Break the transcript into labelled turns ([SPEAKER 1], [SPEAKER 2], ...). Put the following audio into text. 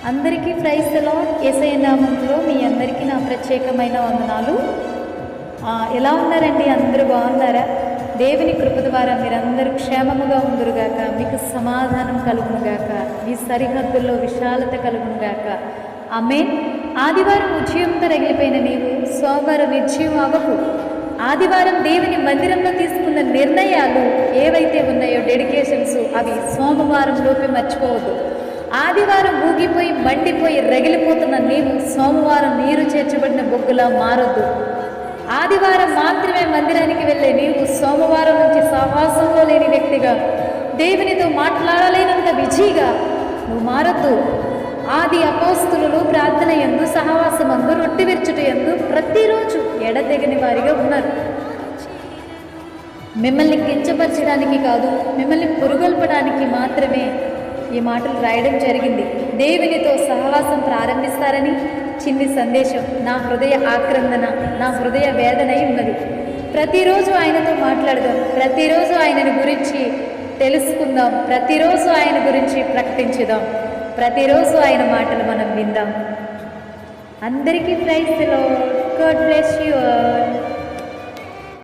[SPEAKER 1] అందరికీ praise the lord. యేసయ్య నామములో మీ అందరికీ నా ప్రత్యేకమైన వందనాలు. ఎలా ఉన్నారండి? అందరూ బాగున్నారా? దేవుని కృప ద్వారా మీరందరూ క్షేమముగా ఉందురుగాక, మీకు సమాధానం కలుగునుగాక, మీ సరిహద్దుల్లో విశాలత కలుగునుగాక. ఆమేన్. ఆదివారం ఉదయంతో రగిలిపోయిన నీవు సోమవారం నిర్జీవం అవ్వకు. ఆదివారం దేవుని మందిరంలో తీసుకున్న నిర్ణయాలు ఏవైతే ఉన్నాయో, డెడికేషన్స్, అవి సోమవారం లోపే మర్చిపోవద్దు. ఆదివారం ఊగిపోయి మండిపోయి రగిలిపోతున్న నీవు సోమవారం నీరు చేర్చబడిన బొగ్గులా మారొద్దు. ఆదివారం మాత్రమే మందిరానికి వెళ్ళే నీవు సోమవారం నుంచి సహవాసంలో లేని వ్యక్తిగా, దేవునితో మాట్లాడలేనంత బిజీగా నువ్వు మారొద్దు. ఆది అపోస్తులు ప్రార్థన యందు, సహవాసమందు, రొట్టె విరుచుట యందు ప్రతిరోజు ఎడతెగని వారిగా ఉన్నారు. మిమ్మల్ని కించపరచడానికి కాదు, మిమ్మల్ని పురుగొల్పడానికి మాత్రమే ఈ మాటలు రాయడం జరిగింది. దేవునితో సహవాసం ప్రారంభిస్తారని చిన్ని సందేశం నా హృదయ ఆక్రందన, నా హృదయ వేదనై ఉన్నది. ప్రతిరోజు ఆయనతో మాట్లాడదాం, ప్రతిరోజు ఆయనని గురించి తెలుసుకుందాం, ప్రతిరోజు ఆయన గురించి ప్రకటించుదాం, ప్రతిరోజు ఆయన మాటలు మనం విందాం. అందరికీ praise the lord. God bless you all.